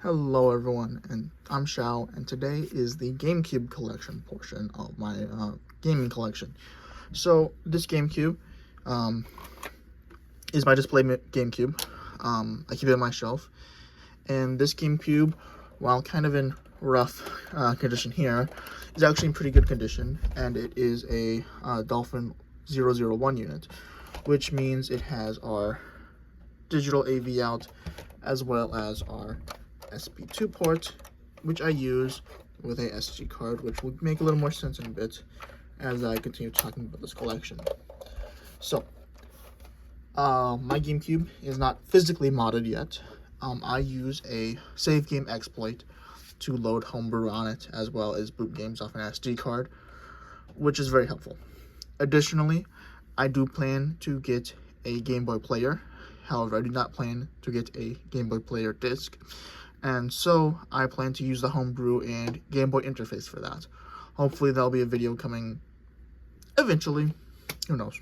Hello everyone, and I'm Xiao, and today is the GameCube Collection portion of my gaming collection. So this GameCube um, is my display GameCube. I keep it on my shelf, and this GameCube, while kind of in rough condition here, is actually in pretty good condition, and it is a Dolphin 001 unit, which means it has our digital AV out as well as our SP2 port, which I use with a SD card, which will make a little more sense in a bit as I continue talking about this collection. So, my GameCube is not physically modded yet. I use a save game exploit to load homebrew on it, as well as boot games off an SD card, which is very helpful. Additionally, I do plan to get a Game Boy player. However, I do not plan to get a Game Boy player disc, and so I plan to use the homebrew and Game Boy interface for that. Hopefully there'll be a video coming eventually, who knows.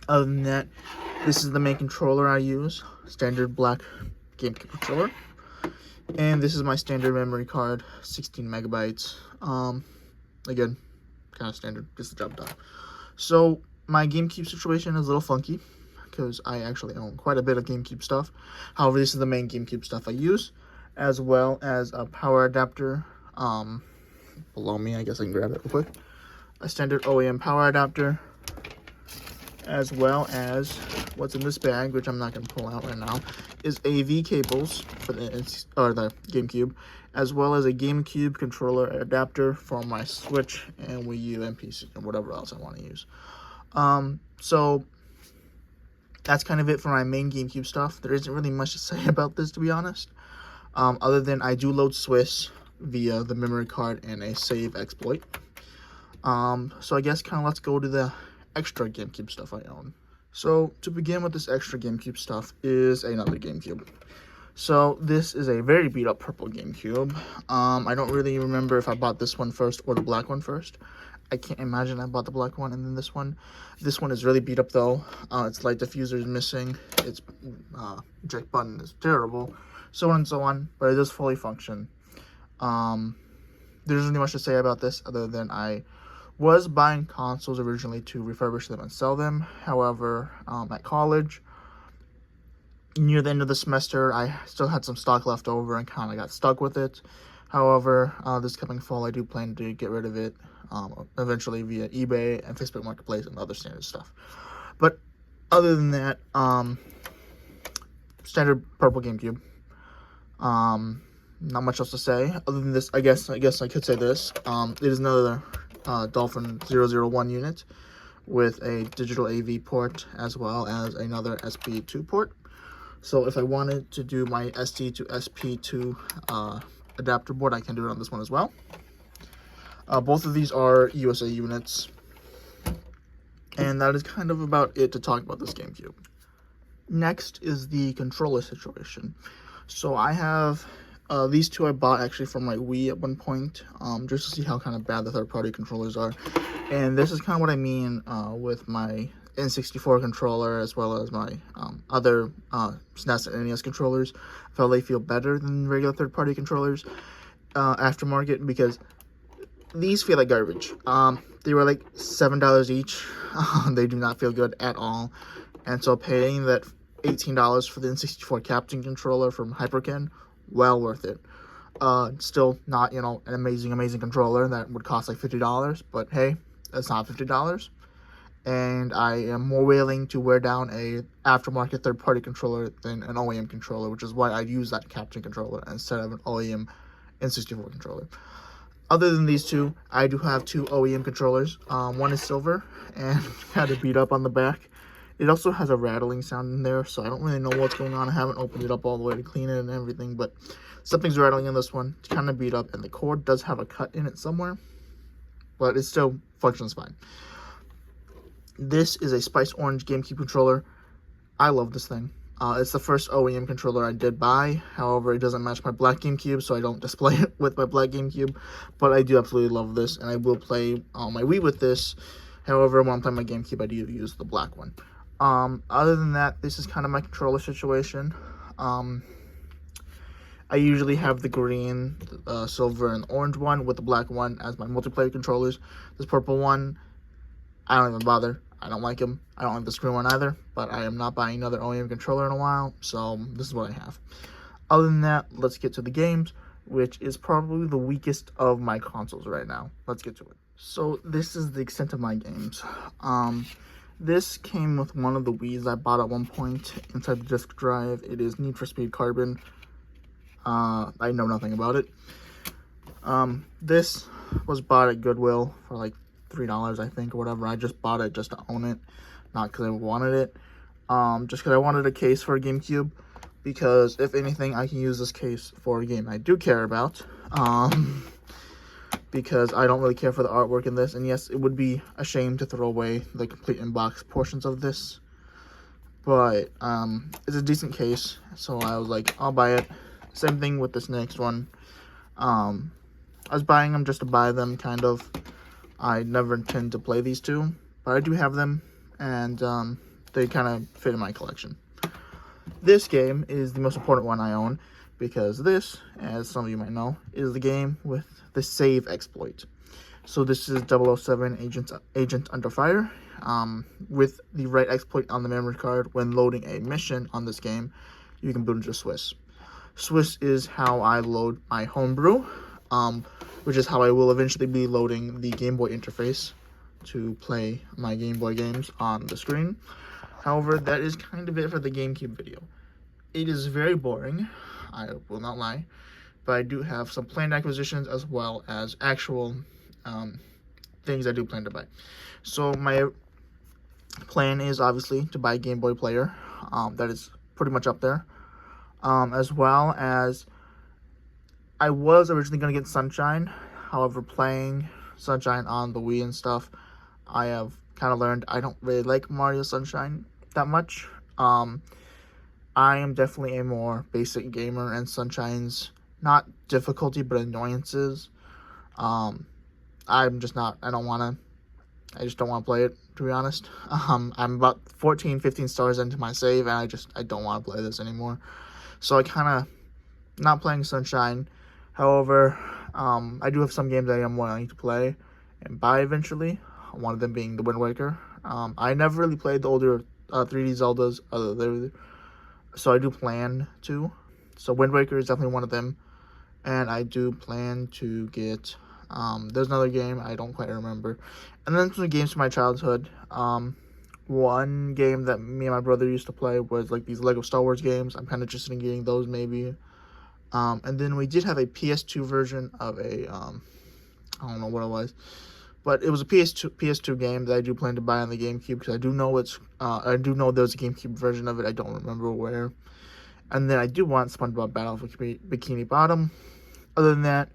Other than that, this is the main controller I use, standard black GameCube controller, and this is my standard memory card, 16 megabytes. Again, kind of standard, just the job done. So my GameCube situation is a little funky because I actually own quite a bit of GameCube stuff. However, this is the main GameCube stuff I use, as well as a power adapter. Below me, I guess I can grab it real quick. A standard OEM power adapter, as well as what's in this bag, which I'm not going to pull out right now, is AV cables for the GameCube, as well as a GameCube controller adapter for my Switch and Wii U and PC and whatever else I want to use. So that's kind of it for my main GameCube stuff. There isn't really much to say about this, to be honest. Other than I do load Swiss via the memory card and a save exploit. So I guess kind of let's go to the extra GameCube stuff I own. So to begin with, this extra GameCube stuff is another GameCube. So this is a very beat up purple GameCube. I don't really remember if I bought this one first or the black one first. I can't imagine I bought the black one and then this one. This one is really beat up though. Its light diffuser is missing. Its eject button is terrible. So on and so on. But it does fully function. There's really much to say about this other than I was buying consoles originally to refurbish them and sell them. However, at college, near the end of the semester, I still had some stock left over and kind of got stuck with it. However, this coming fall, I do plan to get rid of it eventually via eBay and Facebook Marketplace and other standard stuff. But other than that, standard purple GameCube. Not much else to say other than this. I guess I could say this. It is another Dolphin 001 unit with a digital AV port as well as another SP2 port. So if I wanted to do my SD to SP2 adapter board, I can do it on this one as well. Both of these are USA units, and that is kind of about it to talk about this GameCube. Next is the controller situation. So I have these two I bought actually from my Wii at one point, just to see how kind of bad the third-party controllers are. And this is kind of what I mean with my N64 controller as well as my other SNES and NES controllers. I felt they feel better than regular third-party controllers aftermarket, because these feel like garbage. They were like $7 each. They do not feel good at all. And so paying that $18 for the N64 Captain controller from Hyperkin, well worth it. Still not, an amazing controller that would cost like $50, but hey, that's not $50. And I am more willing to wear down a aftermarket third-party controller than an OEM controller, which is why I use that Captain controller instead of an OEM N64 controller. Other than these two, I do have two OEM controllers. One is silver and kind of beat up on the back. It also has a rattling sound in there, so I don't really know what's going on. I haven't opened it up all the way to clean it and everything, but something's rattling in this one. It's kind of beat up, and the cord does have a cut in it somewhere, but it still functions fine. This is a Spice Orange GameCube controller. I love this thing. It's the first OEM controller I did buy. However, it doesn't match my black GameCube, so I don't display it with my black GameCube. But I do absolutely love this, and I will play my Wii with this. However, when I'm playing my GameCube, I do use the black one. Other than that, this is kind of my controller situation. I usually have the green, silver, and orange one with the black one as my multiplayer controllers. This purple one, I don't even bother. I don't like him. I don't like the screen one either, but I am not buying another OEM controller in a while, so this is what I have. Other than that, let's get to the games, which is probably the weakest of my consoles right now. Let's get to it. So this is the extent of my games. This came with one of the Wiis I bought at one point inside the disk drive. It is Need for Speed Carbon. I know nothing about it. This was bought at Goodwill for like $3, I think, or whatever. I just bought it just to own it, not because I wanted it. Just because I wanted a case for a GameCube, because if anything, I can use this case for a game I do care about. Because I don't really care for the artwork in this, and yes, it would be a shame to throw away the complete in-box portions of this, but it's a decent case, so I was like, I'll buy it. Same thing with this next one. I was buying them just to buy them, kind of. I never intend to play these two, but I do have them, and they kind of fit in my collection. This game is the most important one I own, because this, as some of you might know, is the game with the save exploit. So this is 007 Agent Under Fire. With the right exploit on the memory card, when loading a mission on this game, you can boot into Swiss. Swiss is how I load my homebrew, which is how I will eventually be loading the Game Boy interface to play my Game Boy games on the screen. However, that is kind of it for the GameCube video. It is very boring, I will not lie, but I do have some planned acquisitions as well as actual things I do plan to buy. So my plan is obviously to buy a Game Boy player. That is pretty much up there. As well as I was originally going to get Sunshine. However, playing Sunshine on the Wii and stuff, I have kind of learned I don't really like Mario Sunshine that much. I am definitely a more basic gamer, and Sunshine's not difficulty but annoyances. I'm just not, I just don't want to play it, to be honest. I'm about 14-15 stars into my save, and I don't want to play this anymore. So I kind of not playing Sunshine. However, I do have some games I am wanting to play and buy eventually. One of them being the Wind Waker. I never really played the older 3D Zeldas, so I do plan to. So Wind Waker is definitely one of them, and I do plan to get. There's another game I don't quite remember, and then some games from my childhood. One game that me and my brother used to play was like these Lego Star Wars games. I'm kind of interested in getting those maybe. And then we did have a PS2 version of a I don't know what it was, but it was a PS2 game that I do plan to buy on the GameCube, because I do know there's a GameCube version of it. I don't remember where. And then I do want SpongeBob Battle for Bikini Bottom. Other than that,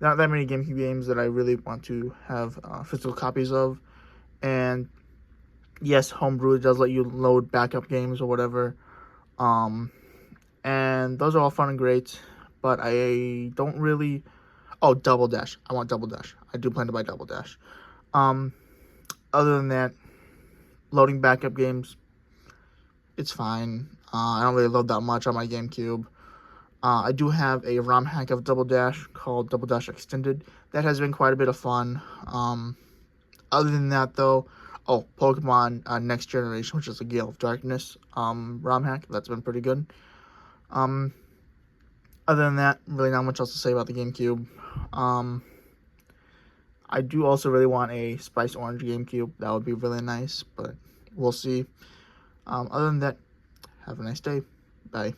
not that many GameCube games that I really want to have physical copies of. And yes, Homebrew does let you load backup games or whatever. And those are all fun and great, but I don't really. Oh, Double Dash. I want Double Dash. I do plan to buy Double Dash. Other than that, loading backup games, it's fine. I don't really load that much on my GameCube. I do have a ROM hack of Double Dash called Double Dash Extended. That has been quite a bit of fun. Other than that, though, Pokemon Next Generation, which is a Gale of Darkness ROM hack. That's been pretty good. Other than that, really not much else to say about the GameCube. I do also really want a Spice Orange GameCube. That would be really nice, but we'll see. Other than that, have a nice day. Bye.